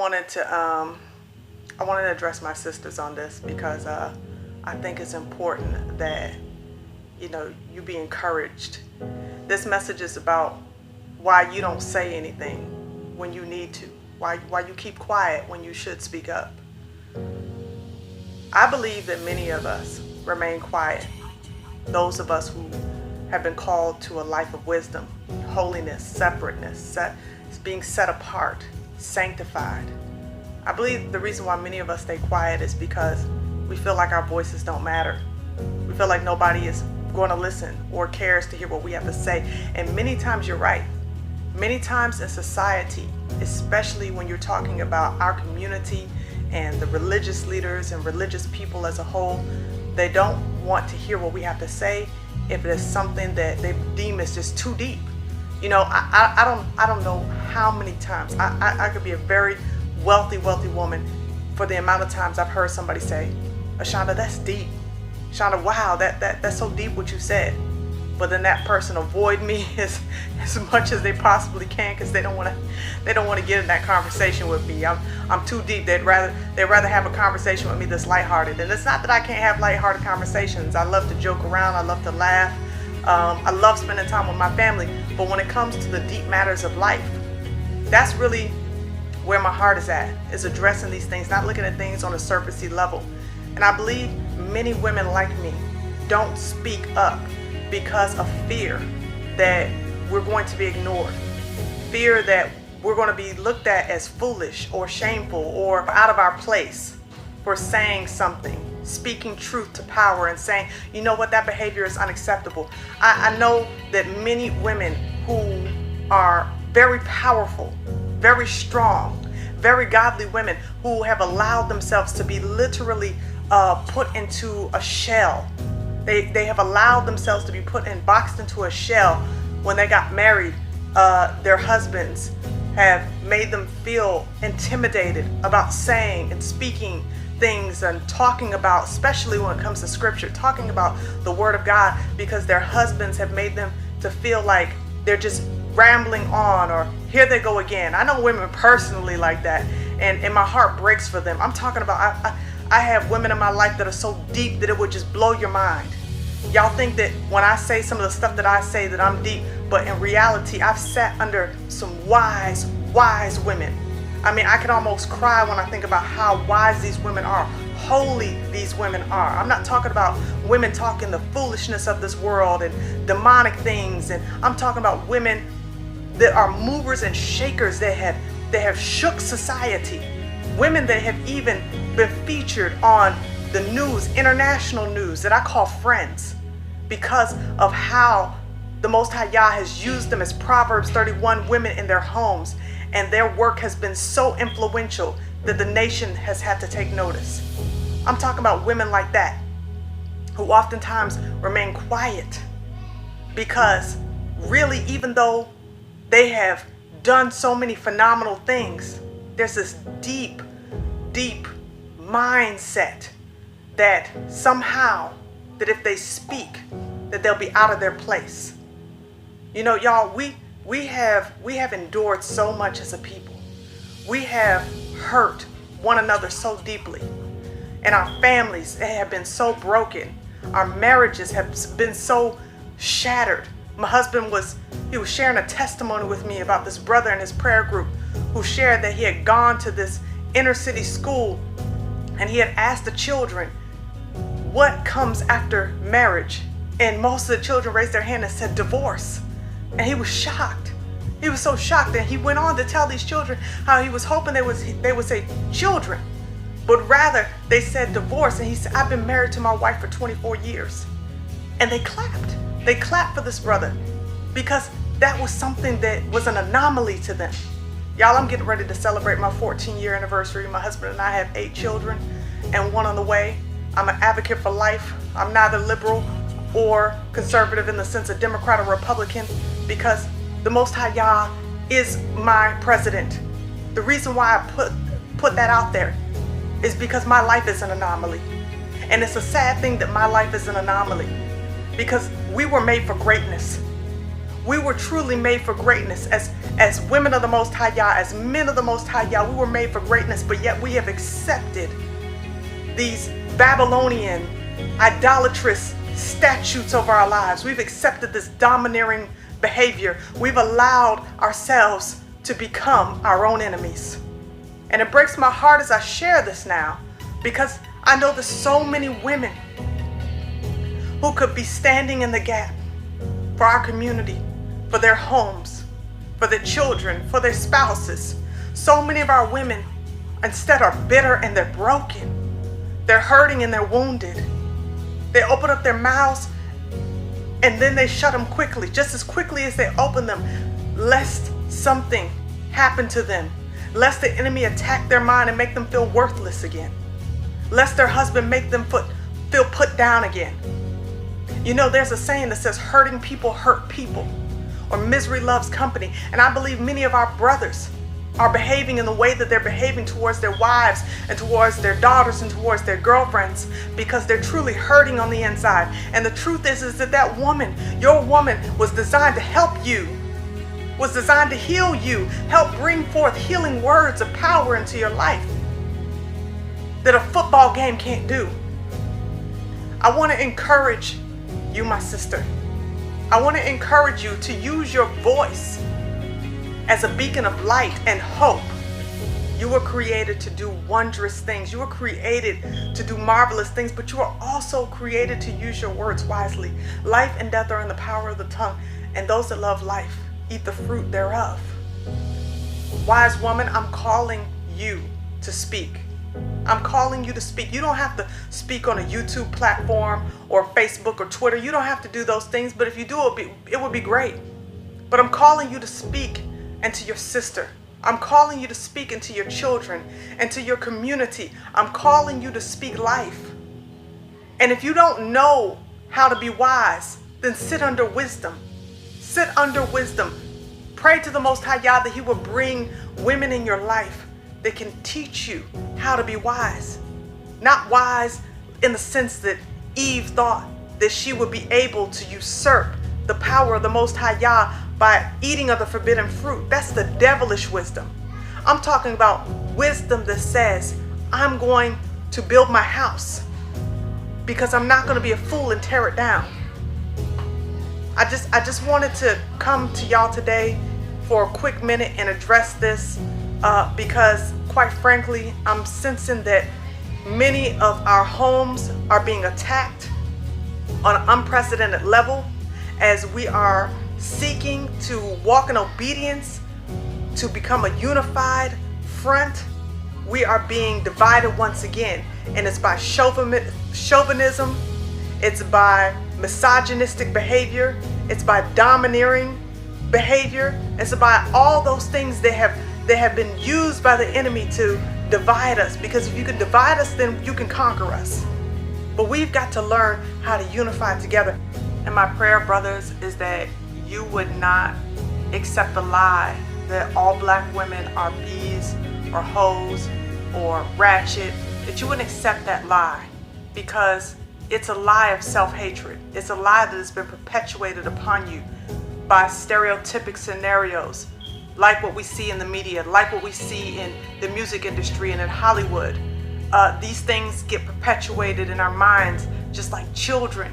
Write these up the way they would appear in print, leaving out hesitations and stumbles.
wanted to address my sisters on this because I think it's important that you be encouraged. This message is about why you don't say anything when you need to, why you keep quiet when you should speak up. I believe that many of us remain quiet. Those of us who have been called to a life of wisdom, holiness, separateness, being set apart, sanctified. I believe the reason why many of us stay quiet is because we feel like our voices don't matter. We feel like nobody is going to listen or cares to hear what we have to say. And many times you're right. Many times in society, especially when you're talking about our community and the religious leaders and religious people as a whole, they don't want to hear what we have to say if it is something that they deem is just too deep. I don't know how many times I could be a very wealthy woman for the amount of times I've heard somebody say, Ashonda, that's deep. Shonda, wow, that's so deep what you said. But then that person avoid me as much as they possibly can because they don't want to get in that conversation with me. I'm too deep. They'd rather have a conversation with me that's lighthearted. And it's not that I can't have lighthearted conversations. I love to joke around. I love to laugh. I love spending time with my family. But when it comes to the deep matters of life, that's really where my heart is at, is addressing these things, not looking at things on a surfacey level. And I believe many women like me don't speak up because of fear that we're going to be ignored, fear that we're going to be looked at as foolish or shameful or out of our place for saying something, speaking truth to power and saying, you know what, that behavior is unacceptable. I know that many women who are very powerful, very strong, very godly women who have allowed themselves to be literally put into a shell. They have allowed themselves to be boxed into a shell when they got married. Their husbands have made them feel intimidated about saying and speaking things and talking about, especially when it comes to scripture, talking about the word of God, because their husbands have made them to feel like they're just rambling on, or here they go again. I know women personally like that, and my heart breaks for them. I'm talking about, I have women in my life that are so deep that it would just blow your mind. Y'all think that when I say some of the stuff that I say that I'm deep, but in reality, I've sat under some wise women. I mean, I can almost cry when I think about how wise these women are, holy these women are. I'm not talking about women talking the foolishness of this world and demonic things, and I'm talking about women that are movers and shakers that have shook society. Women that have even been featured on the news, international news, that I call friends, because of how the Most High Yah has used them as Proverbs 31 women in their homes, and their work has been so influential that the nation has had to take notice. I'm talking about women like that, who oftentimes remain quiet because really, even though they have done so many phenomenal things, there's this deep mindset that somehow, that if they speak, that they'll be out of their place. You know, y'all, we have endured so much as a people. We have hurt one another so deeply. And our families have been so broken. Our marriages have been so shattered. My husband was sharing a testimony with me about this brother in his prayer group who shared that he had gone to this inner city school and he had asked the children, what comes after marriage? And most of the children raised their hand and said divorce. And he was shocked. He was so shocked, and he went on to tell these children how he was hoping they would say children, but rather they said divorce. And he said, I've been married to my wife for 24 years. And they clapped. They clapped for this brother because that was something that was an anomaly to them. Y'all, I'm getting ready to celebrate my 14-year anniversary. My husband and I have 8 children and 1 on the way. I'm an advocate for life. I'm neither liberal or conservative in the sense of Democrat or Republican, because the Most High Yah is my president. The reason why I put that out there is because my life is an anomaly. And it's a sad thing that my life is an anomaly, because we were made for greatness. We were truly made for greatness as women of the Most High Yah, as men of the Most High Yah. We were made for greatness, but yet we have accepted these Babylonian, idolatrous statutes over our lives. We've accepted this domineering behavior. We've allowed ourselves to become our own enemies. And it breaks my heart as I share this now, because I know there's so many women who could be standing in the gap for our community, for their homes, for their children, for their spouses. So many of our women instead are bitter and they're broken. They're hurting and they're wounded. They open up their mouths and then they shut them quickly, just as quickly as they open them, lest something happen to them, lest the enemy attack their mind and make them feel worthless again, lest their husband make them feel put down again. You know, there's a saying that says hurting people hurt people, or misery loves company. And I believe many of our brothers are behaving in the way that they're behaving towards their wives and towards their daughters and towards their girlfriends, because they're truly hurting on the inside. And the truth is that woman, your woman, was designed to help you, was designed to heal you, help bring forth healing words of power into your life that a football game can't do. I want to encourage you, my sister. I want to encourage you to use your voice as a beacon of light and hope. You were created to do wondrous things. You were created to do marvelous things, but you are also created to use your words wisely. Life and death are in the power of the tongue, and those that love life eat the fruit thereof. Wise woman, I'm calling you to speak. I'm calling you to speak. You don't have to speak on a YouTube platform or Facebook or Twitter. You don't have to do those things, but if you do, it would be great. But I'm calling you to speak into your sister. I'm calling you to speak into your children and to your community. I'm calling you to speak life. And if you don't know how to be wise, then sit under wisdom. Sit under wisdom. Pray to the Most High Yah that He will bring women in your life that can teach you how to be wise. Not wise in the sense that Eve thought that she would be able to usurp the power of the Most High Yah by eating of the forbidden fruit. That's the devilish wisdom. I'm talking about wisdom that says, I'm going to build my house because I'm not going to be a fool and tear it down. I just wanted to come to y'all today for a quick minute and address this because quite frankly, I'm sensing that many of our homes are being attacked on an unprecedented level as we are seeking to walk in obedience, to become a unified front. We are being divided once again, and it's by chauvinism, it's by misogynistic behavior, it's by domineering behavior, it's by all those things that have been used by the enemy to divide us, because if you can divide us, then you can conquer us. But we've got to learn how to unify together. And my prayer, brothers, is that you would not accept the lie that all black women are bees or hoes or ratchet, that you wouldn't accept that lie, because it's a lie of self-hatred. It's a lie that has been perpetuated upon you by stereotypic scenarios like what we see in the media, like what we see in the music industry and in Hollywood. These things get perpetuated in our minds just like children.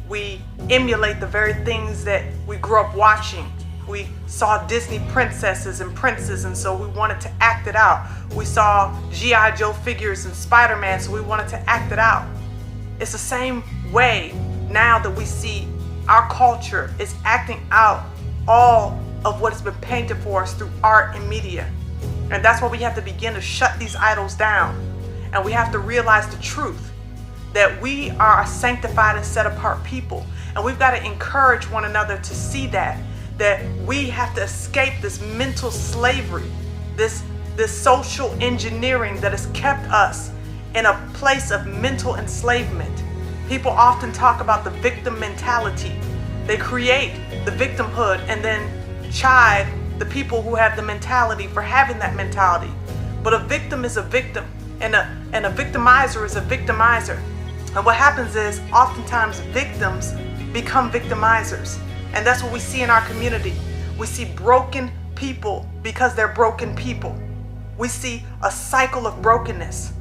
We emulate the very things that we grew up watching. We saw Disney princesses and princes, and so we wanted to act it out. We saw G.I. Joe figures and Spider-Man, so we wanted to act it out. It's the same way now that we see our culture is acting out all of what has been painted for us through art and media. And that's why we have to begin to shut these idols down. And we have to realize the truth that we are a sanctified and set apart people. And we've got to encourage one another to see that we have to escape this mental slavery, this social engineering that has kept us in a place of mental enslavement. People often talk about the victim mentality. They create the victimhood and then chide the people who have the mentality for having that mentality. But a victim is a victim, and a victimizer is a victimizer. And what happens is oftentimes victims become victimizers. And that's what we see in our community. We see broken people because they're broken people. We see a cycle of brokenness.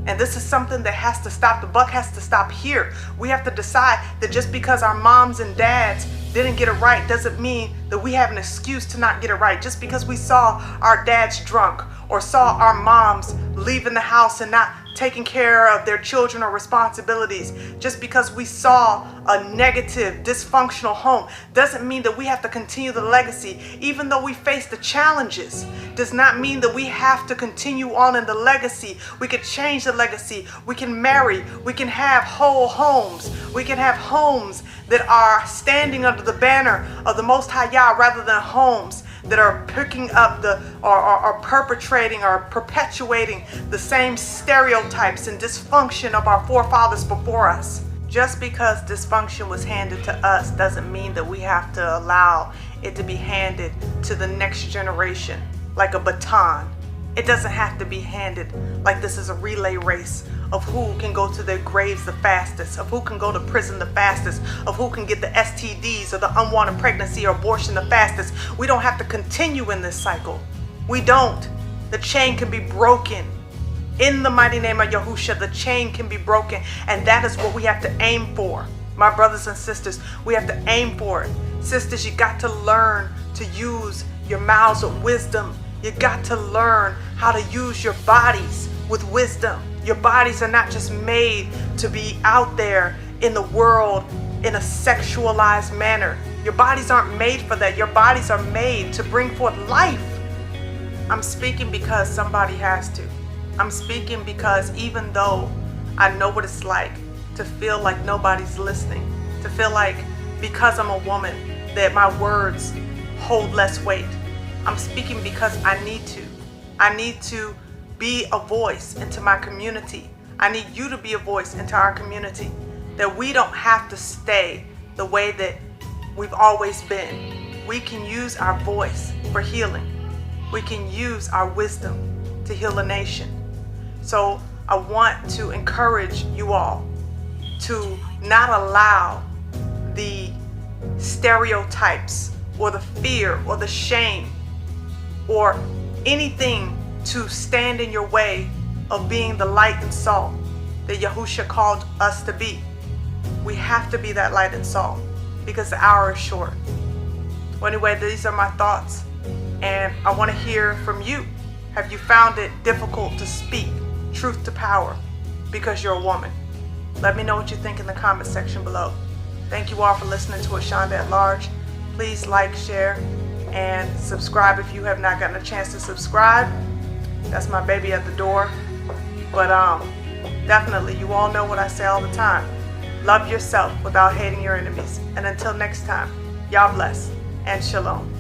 And this is something that has to stop. The buck has to stop here. We have to decide that just because our moms and dads didn't get it right doesn't mean that we have an excuse to not get it right. Just because we saw our dads drunk or saw our moms leaving the house and not taking care of their children or responsibilities, just because we saw a negative, dysfunctional home, doesn't mean that we have to continue the legacy. Even though we face the challenges, does not mean that we have to continue on in the legacy. We could change the legacy. We can marry. We can have whole homes. We can have homes that are standing under the banner of the Most High Yah, rather than homes that are picking up or perpetrating or perpetuating the same stereotypes and dysfunction of our forefathers before us. Just because dysfunction was handed to us doesn't mean that we have to allow it to be handed to the next generation like a baton. It doesn't have to be handed like this is a relay race of who can go to their graves the fastest, of who can go to prison the fastest, of who can get the STDs or the unwanted pregnancy or abortion the fastest. We don't have to continue in this cycle. We don't. The chain can be broken. In the mighty name of Yahusha, the chain can be broken. And that is what we have to aim for. My brothers and sisters, we have to aim for it. Sisters, you got to learn to use your mouths with wisdom. You got to learn how to use your bodies with wisdom. Your bodies are not just made to be out there in the world in a sexualized manner. Your bodies aren't made for that. Your bodies are made to bring forth life. I'm speaking because somebody has to. I'm speaking because even though I know what it's like to feel like nobody's listening, to feel like because I'm a woman that my words hold less weight, I'm speaking because I need to. I need to be a voice into my community. I need you to be a voice into our community. That we don't have to stay the way that we've always been. We can use our voice for healing. We can use our wisdom to heal a nation. So I want to encourage you all to not allow the stereotypes or the fear or the shame or anything to stand in your way of being the light and salt that Yahusha called us to be. We have to be that light and salt because the hour is short. Well, anyway, these are my thoughts, and I want to hear from you. Have you found it difficult to speak truth to power because you're a woman? Let me know what you think in the comment section below. Thank you all for listening to Ashonda at Large. Please like, share, and subscribe if you have not gotten a chance to subscribe. That's my baby at the door. But definitely, you all know what I say all the time. Love yourself without hating your enemies. And until next time, y'all bless and shalom.